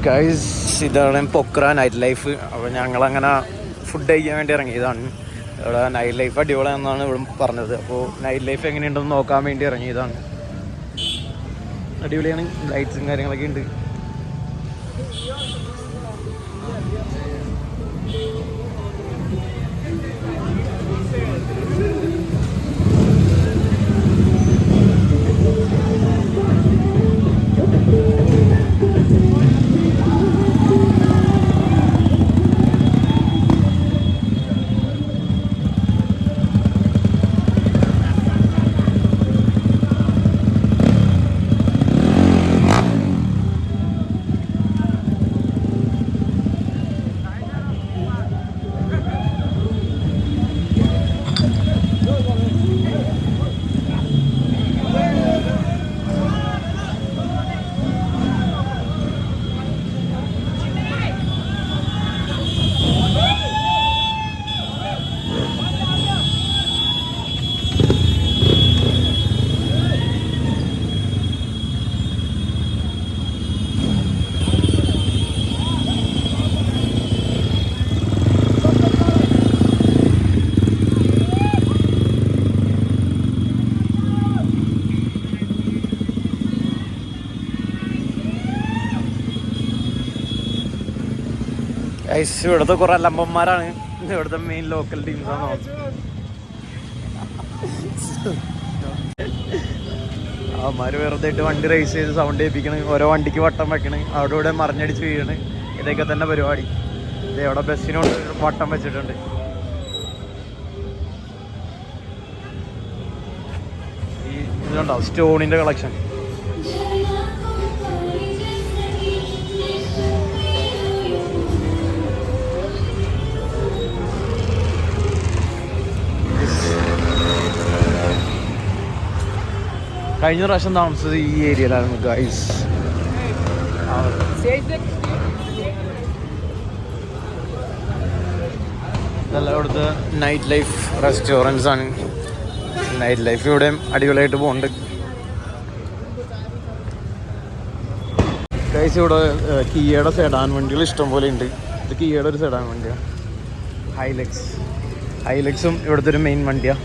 Guys ഇതാണ് Pokhara night life. അപ്പോൾ ഞങ്ങളങ്ങനെ ഫുഡ് കഴിക്കാൻ വേണ്ടി ഇറങ്ങിയതാണ്. ഇവിടെ നൈറ്റ് ലൈഫ് അടിപൊളിയാണെന്നാണ് ഇവിടെ പറഞ്ഞത്. അപ്പോൾ നൈറ്റ് ലൈഫ് എങ്ങനെയുണ്ടെന്ന് നോക്കാൻ വേണ്ടി ഇറങ്ങിയതാണ്. അടിപൊളിയാണ്, ലൈറ്റ്സും കാര്യങ്ങളൊക്കെ ഉണ്ട്. ഇവിടുത്തെ കുറെ ലമ്പന്മാരാണ് ഇവിടുത്തെ മെയിൻ ലോക്കൽ ടീംസാണ്. അവന്മാര് വെറുതെ ഇട്ട് വണ്ടി റേസ് ചെയ്ത് സൗണ്ട് കേൾപ്പിക്കണ്, ഓരോ വണ്ടിക്ക് വട്ടം വെക്കണ്, അവിടെ ഇവിടെ മറിഞ്ഞടിച്ച് വീഴണ്. ഇതൊക്കെ തന്നെ പരിപാടി. ഇത് എവിടെ ബസ്സിനോട് വട്ടം വെച്ചിട്ടുണ്ട്. ഈ ഇതുണ്ടാവും സ്റ്റോണിന്റെ കളക്ഷൻ. കഴിഞ്ഞ പ്രാവശ്യം താമസിച്ചത് ഈ ഏരിയയിലായിരുന്നു ഗൈസ്. ഇതെല്ലാം ഇവിടുത്തെ നൈറ്റ് ലൈഫ് റെസ്റ്റോറൻറ്റ്സ് ആണ്. നൈറ്റ് ലൈഫ് ഇവിടെയും അടിപൊളിയായിട്ട് പോകുന്നുണ്ട് ഗൈസ്. ഇവിടെ കിയയുടെ സെഡാൻ വണ്ടികൾ ഇഷ്ടംപോലെ ഉണ്ട്. ഇത് കിയയുടെ ഒരു സെഡാൻ വണ്ടിയാണ്, ഹൈലക്സും ഇവിടുത്തെ ഒരു മെയിൻ വണ്ടിയാണ്.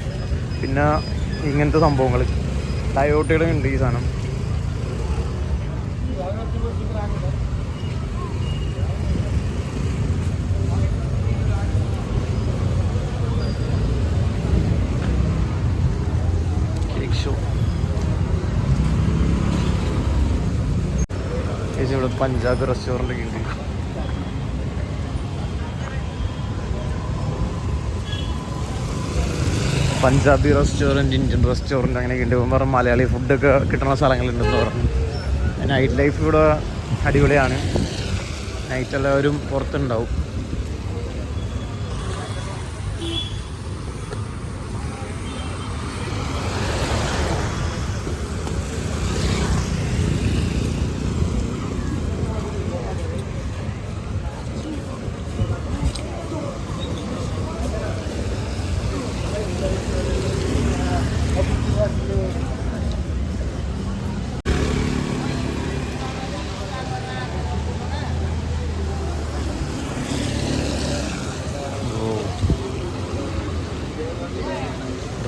പിന്നെ ഇങ്ങനത്തെ സംഭവങ്ങൾ ടയോട്ടയുടെ ഉണ്ട് ഈ സാധനം. Cake show. ഇവിടെ പഞ്ചാബി റെസ്റ്റോറൻ്റ് ഒക്കെ ഉണ്ട്. പഞ്ചാബി റെസ്റ്റോറൻറ്റ്, ഇന്ത്യൻ റെസ്റ്റോറൻറ്റ് അങ്ങനെയൊക്കെ ഉണ്ട്. പറഞ്ഞ മലയാളി ഫുഡൊക്കെ കിട്ടുന്ന സ്ഥലങ്ങളുണ്ടെന്ന് പറഞ്ഞു. നൈറ്റ് ലൈഫ് ഇവിടെ അടിപൊളിയാണ്. നൈറ്റ് എല്ലാവരും പുറത്തുണ്ടാവും.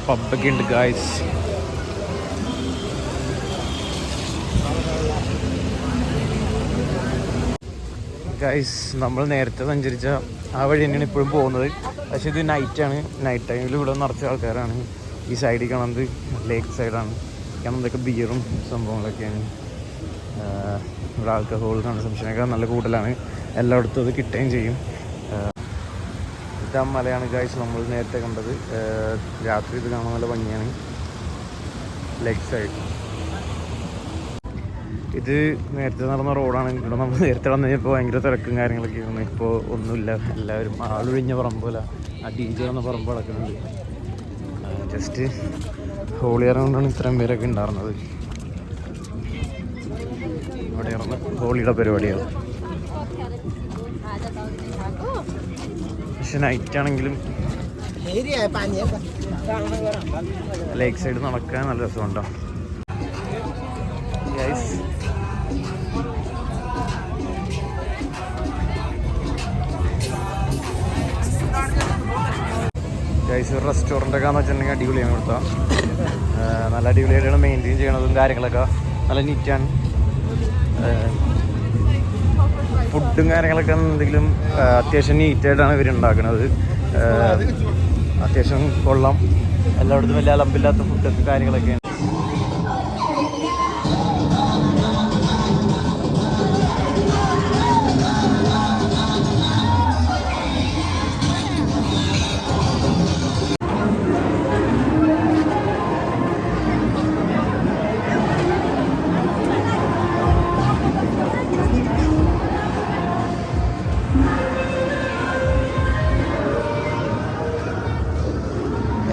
പബ്ബൊക്കെ ഉണ്ട് ഗായ്സ്. നമ്മൾ നേരത്തെ സഞ്ചരിച്ച ആ വഴി തന്നെയാണ് ഇപ്പോഴും പോകുന്നത്. പക്ഷേ ഇത് നൈറ്റാണ്. നൈറ്റ് ടൈമിൽ ഇവിടെ നിറച്ച ആൾക്കാരാണ്. ഈ സൈഡിൽ കാണുന്നത് ലേക്ക് സൈഡാണ്. കാരണം ഇതൊക്കെ ബിയറും സംഭവങ്ങളൊക്കെയാണ്. ഇവിടെ ആൽക്കഹോൾ കൺസംഷനൊക്കെ നല്ല കൂടുതലാണ്. എല്ലായിടത്തും അത് കിട്ടുകയും ചെയ്യും. മലയാണ് ഗൈസ് നമ്മൾ നേരത്തെ കണ്ടത്. രാത്രി ഇത് കാണാൻ നല്ല ഭംഗിയാണ്. ലെഗ് സൈഡ് ഇത് നേരത്തെ നടന്ന റോഡാണ്. ഇവിടെ നമ്മൾ നേരത്തെ വന്നു കഴിഞ്ഞപ്പോൾ ഭയങ്കര തിരക്കും കാര്യങ്ങളൊക്കെ ആയിരുന്നു. ഇപ്പോൾ ഒന്നുമില്ല, എല്ലാവരും ആളൊഴിഞ്ഞ പറമ്പോലെ ആ ഡി ജെ വന്ന പറമ്പ് കിടക്കുന്നുണ്ട്. ജസ്റ്റ് ഹോളിയർ കൊണ്ടാണ് ഇത്രയും പേരൊക്കെ ഉണ്ടായിരുന്നത്. ഇവിടെ ഇറന്ന് ഹോളിയുടെ പരിപാടിയാണ്. പക്ഷെ നൈറ്റ് ആണെങ്കിലും ലേക്ക് സൈഡ് നടക്കാൻ നല്ല രസമുണ്ടോ. മൈസൂർ റെസ്റ്റോറൻ്റൊക്കെ എന്ന് വെച്ചിട്ടുണ്ടെങ്കിൽ അടിപൊളിയാണ് ഇവിടുത്തെ. നല്ല അടിപൊളിയായിട്ടാണ് മെയിൻറ്റെയിൻ ചെയ്യണതും കാര്യങ്ങളൊക്കെ നല്ല നീറ്റാണ്. ഫുഡും കാര്യങ്ങളൊക്കെ എന്തെങ്കിലും അത്യാവശ്യം നീറ്റായിട്ടാണ് ഇവർ ഉണ്ടാക്കുന്നത്. അത്യാവശ്യം കൊള്ളാം. എല്ലായിടത്തും വലിയ അലമ്പില്ലാത്ത ഫുഡൊക്കെ കാര്യങ്ങളൊക്കെയാണ്.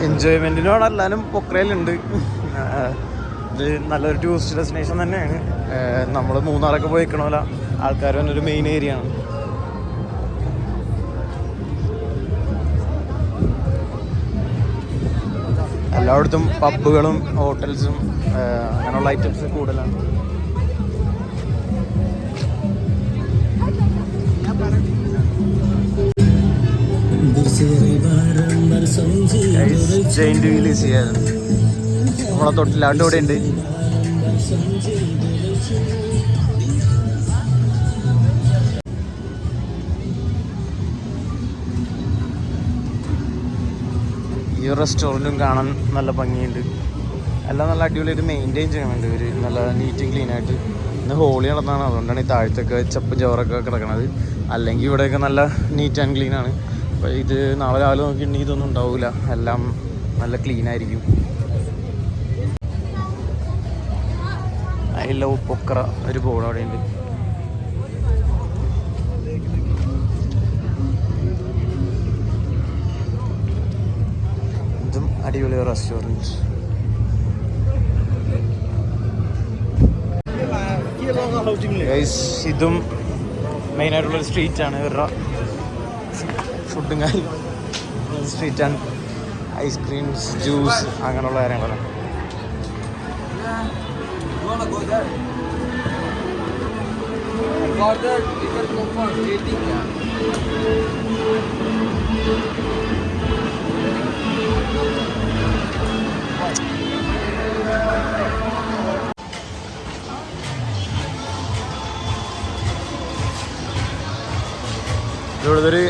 എൻജോയ്മെൻറ്റിനോട് എല്ലാവരും പൊക്രയിലുണ്ട്. ഇത് നല്ലൊരു ടൂറിസ്റ്റ് ഡെസ്റ്റിനേഷൻ തന്നെയാണ്. നമ്മൾ മൂന്നാറൊക്കെ പോയി നിൽക്കണമല്ല ആൾക്കാർ വന്നൊരു മെയിൻ ഏരിയ ആണ്. എല്ലായിടത്തും പബ്ബുകളും ഹോട്ടൽസും അങ്ങനെയുള്ള ഐറ്റംസ് കൂടുതലാണ്. ജെയിൻ്റ് വീൽ ചെയ്യാറ് നമ്മളെ തൊട്ടിലാണ്ട് ഇവിടെ ഉണ്ട്. ഈ റെസ്റ്റോറൻറ്റും കാണാൻ നല്ല ഭംഗിയുണ്ട്. എല്ലാം നല്ല അടിപൊളിയായിട്ട് മെയിൻറ്റെയിൻ ചെയ്യുന്നുണ്ട് ഇവർ, നല്ല നീറ്റും ക്ലീനായിട്ട്. ഇന്ന് ഹോളി നടന്നതാണ്, അതുകൊണ്ടാണ് ഈ താഴത്തൊക്കെ ചപ്പും ചോറൊക്കെ കിടക്കണത്. അല്ലെങ്കിൽ ഇവിടെയൊക്കെ നല്ല നീറ്റ് ആൻഡ് ക്ലീനാണ്. അപ്പോൾ ഇത് നാളെ രാവിലെ നോക്കിയിട്ടുണ്ടെങ്കിൽ ഇതൊന്നും ഉണ്ടാവില്ല, എല്ലാം നല്ല ക്ലീനായിരിക്കും. ഐ ലവ് പൊക്ര ഒരു ബോർഡ് അവിടെ ഉണ്ട്. ഇതും അടിപൊളി റെസ്റ്റോറൻറ്റ്. ഇതും മെയിനായിട്ടുള്ളൊരു സ്ട്രീറ്റാണ്. ഇവരുടെ ഫുഡും കാര്യം സ്ട്രീറ്റാണ്. ഐസ്ക്രീംസ്, ജ്യൂസ് അങ്ങനെയുള്ള കാര്യങ്ങളാണ്. ഇവിടുത്തെ ഒരു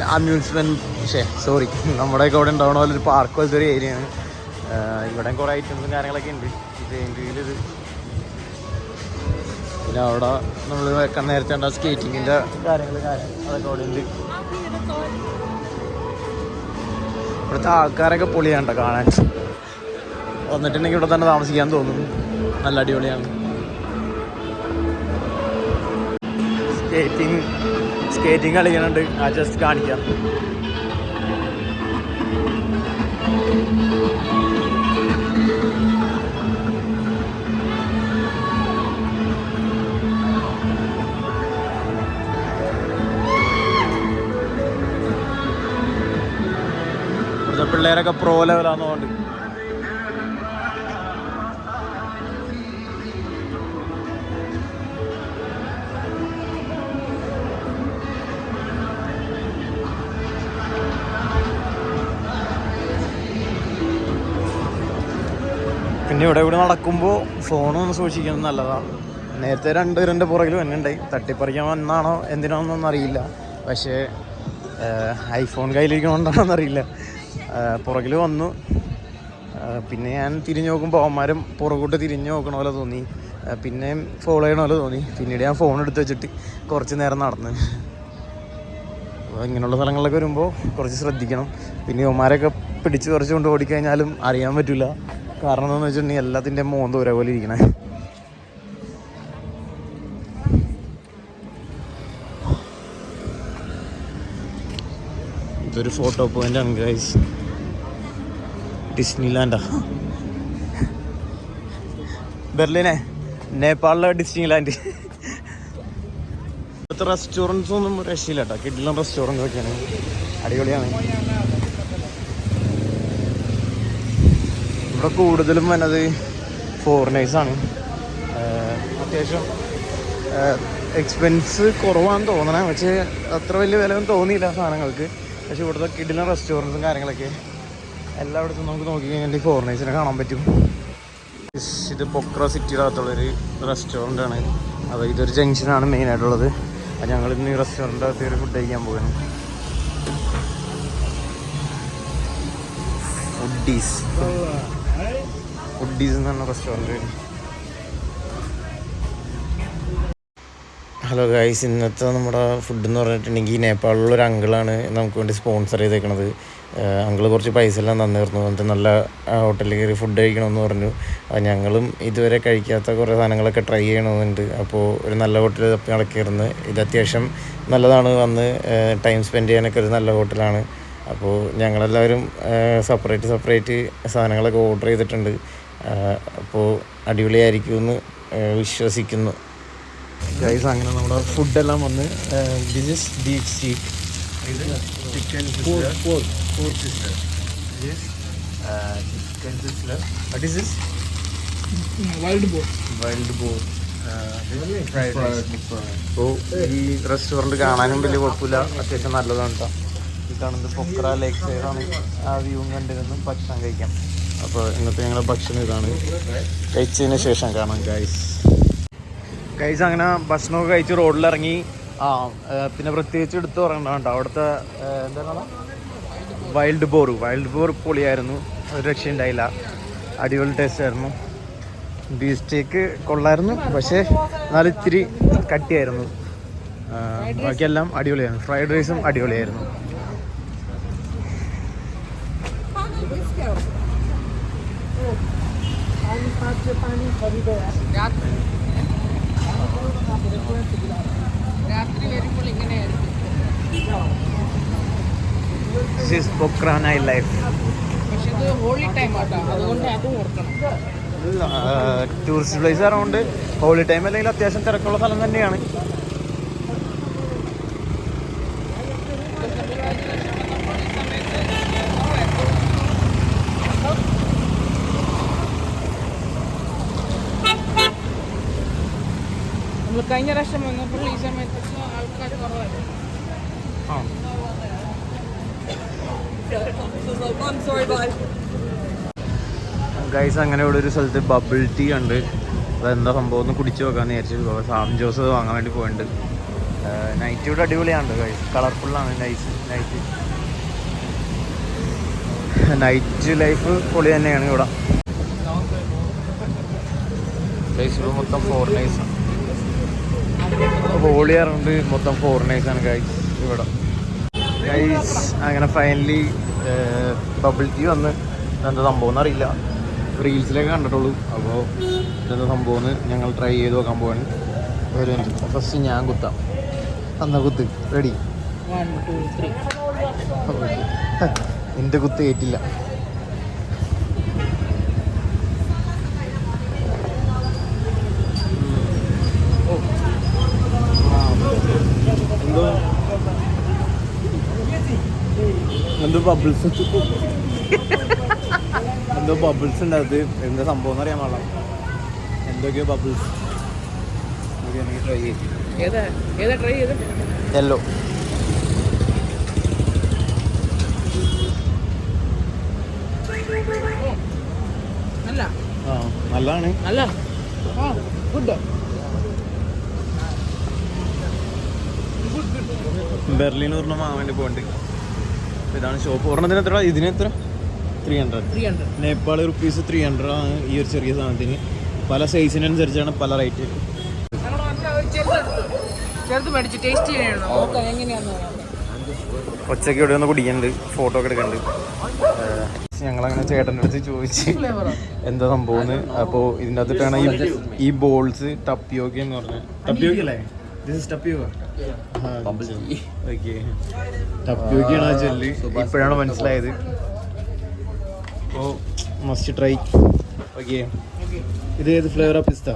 നമ്മുടെയൊക്കെ ഇവിടെ ഉണ്ടാവണ പോലെ ഒരു പാർക്ക് പോലത്തെ ഒരു ഏരിയയാണ്. ഇവിടെ കുറേ ഐറ്റംസും കാര്യങ്ങളൊക്കെ ഉണ്ട്. ഇത് പിന്നെ അവിടെ നമ്മൾ നേരത്തെ ഉണ്ടാ സ്കേറ്റിങ്ങിൻ്റെ കാര്യങ്ങൾ അതൊക്കെ അവിടെ ഉണ്ട്. ഇവിടുത്തെ ആൾക്കാരൊക്കെ പൊളിയാണ്ട കാണാൻ. വന്നിട്ടുണ്ടെങ്കിൽ ഇവിടെ തന്നെ താമസിക്കാൻ തോന്നുന്നു. നല്ല അടിപൊളിയാണ്. സ്കേറ്റിംഗ് കളിക്കുന്നുണ്ട്. ആ ജസ്റ്റ് കാണിക്കാം. ഇവിടുത്തെ പിള്ളേരൊക്കെ പ്രോ ലെവലാണെന്നുകൊണ്ട് പിന്നെ ഇവിടെ നടക്കുമ്പോൾ ഫോണൊന്ന് സൂക്ഷിക്കുന്നത് നല്ലതാണ്. നേരത്തെ രണ്ടുപേരുടെ പുറകിൽ വന്നിട്ടുണ്ടായി. തട്ടിപ്പറിക്കാൻ വന്നാണോ എന്തിനാണെന്നൊന്നും അറിയില്ല. പക്ഷേ ഐഫോൺ കയ്യിലിരിക്കണോണ്ടാണോന്ന് അറിയില്ല. പുറകിൽ വന്നു. പിന്നെ ഞാൻ തിരിഞ്ഞു നോക്കുമ്പോൾ അവന്മാരും പുറകോട്ട് തിരിഞ്ഞു നോക്കണ പോലെ തോന്നി. പിന്നെയും ഫോളോ ചെയ്യണ പോലെ തോന്നി. പിന്നീട് ഞാൻ ഫോൺ എടുത്ത് വെച്ചിട്ട് കുറച്ച് നേരം നടന്ന്. അപ്പോൾ ഇങ്ങനെയുള്ള സ്ഥലങ്ങളിലൊക്കെ വരുമ്പോൾ കുറച്ച് ശ്രദ്ധിക്കണം. പിന്നെ അവന്മാരൊക്കെ പിടിച്ച് കുറച്ച് കൊണ്ട് ഓടിക്കഴിഞ്ഞാലും അറിയാൻ പറ്റില്ല. കാരണം എന്താണെന്ന് വെച്ചിട്ടുണ്ടെങ്കിൽ എല്ലാത്തിൻ്റെ മോന്ത ഒരേപോലെ ഇരിക്കണേ. ഇതൊരു ഫോട്ടോ പോയിൻ്റാണ് ഗൈസ്. ഡിസ്നിലാൻഡാ ബെർലിനെ, നേപ്പാളിലെ ഡിസ്നിലാൻഡ്. ഇപ്പോഴത്തെ റെസ്റ്റോറൻറ്റ്സ് ഒന്നും രക്ഷയില്ല കേട്ടോ. കിഡിലും റെസ്റ്റോറൻറ്റ് ഒക്കെയാണ്, അടിപൊളിയാണ്. ഇവിടെ കൂടുതലും വന്നത് ഫോറിനേഴ്സാണ്. അത്യാവശ്യം എക്സ്പെൻസ് കുറവാണെന്ന് തോന്നണേ. പക്ഷേ അത്ര വലിയ വില ഒന്നും തോന്നിയില്ല സാധനങ്ങൾക്ക്. പക്ഷേ ഇവിടുത്തെ കിഡിലും റെസ്റ്റോറൻറ്റ്സും കാര്യങ്ങളൊക്കെ എല്ലായിടത്തും നമുക്ക് നോക്കിക്കഴിഞ്ഞാൽ ഫോറിനേഴ്സിനെ കാണാൻ പറ്റും. ഇത് പൊക്ര സിറ്റിയുടെ അകത്തുള്ളൊരു റെസ്റ്റോറൻ്റ് ആണ്. അപ്പോൾ ഇതൊരു ജംഗ്ഷനാണ് മെയിനായിട്ടുള്ളത്. അപ്പോൾ ഞങ്ങൾ ഇന്ന് ഈ റെസ്റ്റോറൻ്റ് അകത്ത് ഒരു ഫുഡ് കഴിക്കാൻ പോകുന്നു. ഫുഡീസ് എന്ന് പറഞ്ഞ റെസ്റ്റോറൻറ്റ്. ഹലോ ഗൈസ്, ഇന്നത്തെ നമ്മുടെ ഫുഡ് എന്ന് പറഞ്ഞിട്ടുണ്ടെങ്കിൽ നേപ്പാളിലൊരു അങ്കിളാണ് നമുക്ക് വേണ്ടി സ്പോൺസർ ചെയ്തേക്കണത്. അങ്കിള് കുറച്ച് പൈസ എല്ലാം തന്നിരുന്നു. എന്നിട്ട് നല്ല ഹോട്ടലിൽ കയറി ഫുഡ് കഴിക്കണമെന്ന് പറഞ്ഞു. അപ്പോൾ ഞങ്ങളും ഇതുവരെ കഴിക്കാത്ത കുറേ സാധനങ്ങളൊക്കെ ട്രൈ ചെയ്യണമെന്നുണ്ട്. അപ്പോൾ ഒരു നല്ല ഹോട്ടൽ തപ്പി നടക്കിയിരുന്നു. ഇത് അത്യാവശ്യം നല്ലതാണ്. വന്ന് ടൈം സ്പെൻഡ് ചെയ്യാനൊക്കെ ഒരു നല്ല ഹോട്ടലാണ്. അപ്പോൾ ഞങ്ങളെല്ലാവരും സെപ്പറേറ്റ് സാധനങ്ങളൊക്കെ ഓർഡർ ചെയ്തിട്ടുണ്ട്. അപ്പോൾ അടിപൊളിയായിരിക്കുമെന്ന് വിശ്വസിക്കുന്നു. ഗൈസ്, അങ്ങനെ നമ്മുടെ ഫുഡെല്ലാം വന്ന് this is beef steak, chicken sizzler. What is this? Wild boar. Fried rice. അപ്പോൾ ഈ റെസ്റ്റോറൻറ്റ് കാണാനും വലിയ കുഴപ്പമില്ല, അത്യാവശ്യം നല്ലതാണ് കേട്ടോ. ഈ കാണുന്നത് പൊക്ര ലേക്ക് സൈഡാണ്. ആ വ്യൂവും കണ്ടിരുന്നു ഭക്ഷണം കഴിക്കാം. അപ്പോൾ ഇന്നത്തെ ഞങ്ങളുടെ ഭക്ഷണം ഇതാണ്. കഴിച്ചതിന് ശേഷം കാണാം ഗൈസ്. അങ്ങനെ ഭക്ഷണമൊക്കെ കഴിച്ച് റോഡിലിറങ്ങി. പിന്നെ പ്രത്യേകിച്ച് എടുത്ത് പറയണ്ട കേട്ടോ, അവിടുത്തെ എന്താണ് വൈൽഡ് ബോർ പൊളിയായിരുന്നു. ഒരു രക്ഷയുണ്ടായില്ല, അടിപൊളി ടേസ്റ്റ് ആയിരുന്നു. ബീഫ് സ്റ്റേക്ക് കൊള്ളായിരുന്നു, പക്ഷേ എന്നാലും ഇത്തിരി കട്ടിയായിരുന്നു. ബാക്കിയെല്ലാം അടിപൊളിയായിരുന്നു. ഫ്രൈഡ് റൈസും അടിപൊളിയായിരുന്നു. രാത്രി വരുമ്പോൾ ഇങ്ങനെയായിരുന്നു. This is Pokhara nightlife. പക്ഷെ ഇത് ഹോളി ടൈം ആട്ടോ, അതുകൊണ്ട് അതും ഓർക്കണം. ടൂറിസ്റ്റ് പ്ലേസ് ആയതുകൊണ്ട് ഹോളി ടൈം അല്ലെങ്കിൽ അത്യാവശ്യം തിരക്കുള്ള സ്ഥലം തന്നെയാണ്. നമ്മൾ കഴിഞ്ഞ പ്രാവശ്യം വന്നപ്പോൾ ഈ സമയത്തൊക്കെ ആൾക്കാർ കുറവായിരുന്നു. ഗൈസ്, അങ്ങനെ ഇവിടെ ഒരു സ്ഥലത്ത് ബബിൾ ടീ ഉണ്ട്. അതെന്താ സംഭവം ഒന്ന് കുടിച്ച് നോക്കാമെന്ന് വിചാരിച്ചു. സാം ജോസ് വാങ്ങാൻ വേണ്ടി പോയിട്ടുണ്ട്. നൈറ്റ് ഇവിടെ അടിപൊളിയാണ് ഗൈസ്, കളർഫുള്ളാണ്. നൈറ്റ് ലൈഫ് പൊളി തന്നെയാണ് ഇവിടെ. ഗൈസ്, ഇവിടെ മൊത്തം ഫോറിനേഴ്സാണ്. ഹോളി ആറുണ്ട്, മൊത്തം ഫോറിനേഴ്സാണ് ഗൈസ് ഇവിടെ. ഗൈസ്, അങ്ങനെ ഫൈനലി ബബിൾ ടീ വന്ന് എന്താ സംഭവം എന്നറിയില്ല, റീൽസിലൊക്കെ കണ്ടിട്ടുള്ളൂ. അപ്പോൾ ഇതെന്താ സംഭവം എന്ന് ഞങ്ങൾ ട്രൈ ചെയ്ത് നോക്കാൻ പോവാണ്. ഒരു മിനിറ്റ്, ഫസ്റ്റ് ഞാൻ കുത്താം. എന്നാ കുത്ത്, റെഡി? 1 2 3. എൻ്റെ കുത്ത് കേട്ടില്ല. എന്തോ ബബിൾസ് ഉണ്ട്. അത് എന്താ സംഭവം എന്ന് അറിയാൻ പാടില്ല. എന്തൊക്കെയോ ബബിൾസ്. ട്രൈ ചെയ്യും. ഏതാ ട്രൈ ചെയ്ത്? യെല്ലോ. നല്ലതാണ്. ഗുഡ്. ബെർലിൻ ഒരെണ്ണം വാങ്ങാൻ വേണ്ടി പോകണ്ട്. ഇതാണ് ഷോപ്പ്. ഒരെണ്ണത്തിന് എത്ര? ഇതിന് എത്ര? 300. നേപ്പാൾ റുപ്പീസ് 300 ആണ് ഈ ഒരു ചെറിയ സാധനത്തിന്. പല സൈസിനനുസരിച്ചാണ് പല റേറ്റ്. ഒച്ചയ്ക്ക് ഇവിടെ ഒന്ന് കുടിക്കുന്നുണ്ട്, ഫോട്ടോ ഒക്കെ എടുക്കുന്നുണ്ട്. ഞങ്ങളങ്ങനെ ചേട്ടൻ്റെ അടുത്ത് ചോദിച്ച് എന്താ സംഭവം. അപ്പോൾ ഇതിൻ്റെ അകത്തിട്ടാണ് ഈ ബോൾസ് ടപ്പിയോക്ക എന്ന് പറഞ്ഞാൽ. ടപ്പിയോക്ക അല്ലേ? ടപ്പിയോക്കയാണ് ആ ജെല്ല്. ഇപ്പോഴാണ് മനസ്സിലായത്. അപ്പോൾ മസ്റ്റ് ട്രൈ. ഓക്കെ, ഇത് ഏത് ഫ്ലേവറാ? പിസ്ത.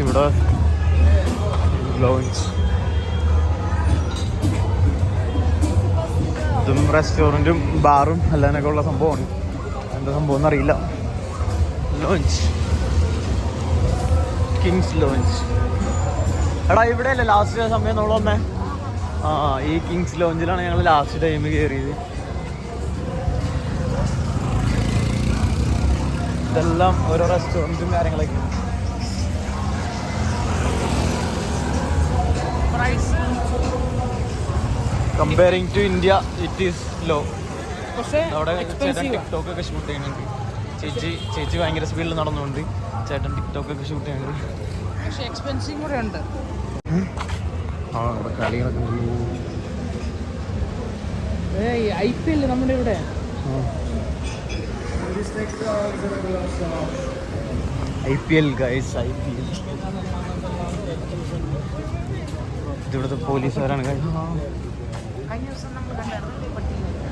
ഇവിടെ ലോഞ്ച്, ഇതും റെസ്റ്റോറൻറ്റും ബാറും എല്ലാനൊക്കെ ഉള്ള സംഭവമാണ്. എന്താ സംഭവം എന്നറിയില്ല. Launch, Kings launch. എടാ, ഇവിടെ അല്ലേ ലാസ്റ്റ് സമയം നമ്മൾ വന്നേ? ഈ കിങ്സ് ലോഞ്ചിലാണ് ഞങ്ങൾ ലാസ്റ്റ് ടൈം കയറിയത്. ഇതെല്ലാം ഓരോ റെസ്റ്റോറൻറ്റും കാര്യങ്ങളൊക്കെ. Comparing to India it is low. പക്ഷേ അവിടെ ചേട്ടൻ ടിക്ടോക്ക് ഒക്കെ ഷൂട്ട് ചെയ്യുന്നുണ്ട്. ചേച്ചി ഭയങ്കര സ്പീഡിൽ നടന്നുകൊണ്ട് ചേട്ടൻ ടിക്ടോക്ക് ഒക്കെ ഷൂട്ട് ചെയ്യുന്നുണ്ട്. പക്ഷേ എക്സ്പെൻസീവ് കൂടെ ഉണ്ട്. ആ അവിടെ കളികളൊക്കെ IPL നമ്മുടെ ഇവിടെ IPL ഗൈസ്, IPL. ഇതിവിടുത്തെ പോലീസുകാരാണ്.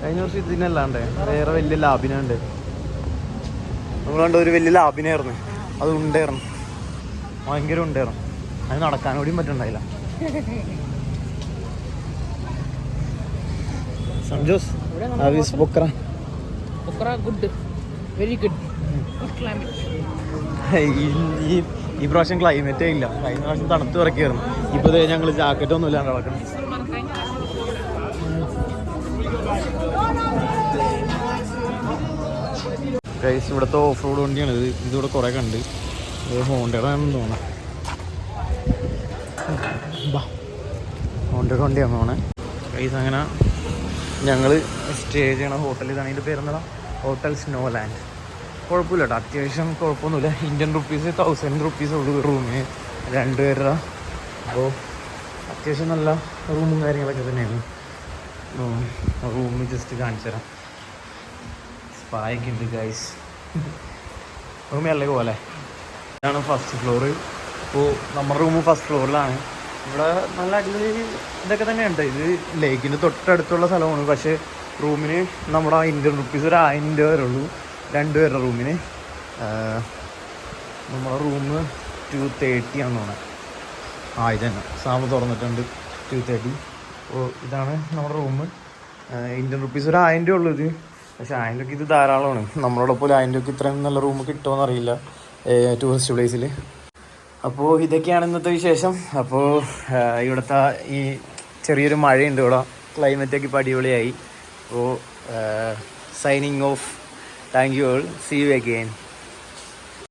കഴിഞ്ഞ വർഷം ഇതിനല്ലാണ്ട് വേറെ വലിയ ലാബിനുണ്ട്. നമ്മൾ കണ്ട ഒരു വലിയ ലാബിനായിരുന്നു. അത് ഉണ്ടായിരുന്നു, ഭയങ്കര ഉണ്ടായിരുന്നു. അത് നടക്കാൻ കൂടിയും പറ്റുണ്ടായില്ല. സംജോസ് good, very good, good climate. ഈ പ്രാവശ്യം ക്ലൈമറ്റേ ഇല്ല. കഴിഞ്ഞ പ്രാവശ്യം തണുത്ത് ഇറക്കിയായിരുന്നു. ഇപ്പോൾ ഞങ്ങൾ ജാക്കറ്റ് ഒന്നും ഇല്ലാണ്ട് നടക്കണം. ഗൈസ് ഇവിടുത്തെ ഓഫ് റോഡ് വണ്ടിയാണ് ഇത്. ഇതിവിടെ കുറേ കണ്ട്. ഹോണ്ടയുടെ ആണെന്ന് തോന്നുന്നു. ഹോണ്ടയുടെ വണ്ടിയാണെന്ന് തോന്നണേ. ഗൈസ് അങ്ങനെ ഞങ്ങൾ സ്റ്റേ ചെയ്യണ ഹോട്ടൽ ഇതാണ്. ഇതിൻ്റെ പേരെന്താ? Hotel snow land. കുഴപ്പമില്ല കേട്ടോ, അത്യാവശ്യം കുഴപ്പമൊന്നുമില്ല. ഇന്ത്യൻ റുപ്പീസ് 1000 റുപ്പീസ് ഉള്ളൂ റൂമിന്, 2 പേരുടെ. അപ്പോൾ അത്യാവശ്യം നല്ല റൂമും കാര്യങ്ങളൊക്കെ തന്നെയാണ്. റൂം ജസ്റ്റ് കാണിച്ചു തരാം. സ്പായൊക്കെ ഉണ്ട് ഗൈസ്. റൂമി അല്ലേ പോലെ. ഇതാണ് ഫസ്റ്റ് ഫ്ലോറ്. ഇപ്പോൾ നമ്മുടെ റൂം ഫസ്റ്റ് ഫ്ലോറിലാണ്. ഇവിടെ നല്ല അടിപൊളി ഇതൊക്കെ തന്നെയുണ്ട്. ഇത് ലേക്കിൻ്റെ തൊട്ടടുത്തുള്ള സ്ഥലമാണ്. പക്ഷേ റൂമിന് നമ്മുടെ ഇന്ത്യൻ റുപ്പീസ് ഒരു 1000 രൂപ വരെ ഉള്ളൂ 2 പേരുടെ റൂമിന്. നമ്മുടെ റൂം 230 ആണെന്ന് തോന്നുന്നത്. ഇത് തന്നെ സാമ്പ് തുറന്നിട്ടുണ്ട് 230. അപ്പോൾ ഇതാണ് നമ്മുടെ റൂം. ഇന്ത്യൻ റുപ്പീസ് ഒരു 1000 രൂപ ഉള്ളൂ ഇത്. പക്ഷേ 1000 രൂപയ്ക്ക് ഇത് ധാരാളമാണ്. നമ്മളോട് പോലെ 1000 രൂപയ്ക്ക് ഇത്രയും നല്ല റൂം കിട്ടുമോ എന്നറിയില്ല ടൂറിസ്റ്റ് പ്ലേസിൽ. അപ്പോൾ ഇതൊക്കെയാണ് ഇന്നത്തെ വിശേഷം. അപ്പോൾ ഇവിടുത്തെ ഈ ചെറിയൊരു മഴയുണ്ട് ഇവിടെ. ക്ലൈമറ്റൊക്കെ ഇപ്പോൾ അടിപൊളിയായി. അപ്പോൾ signing off. Thank you all. See you again.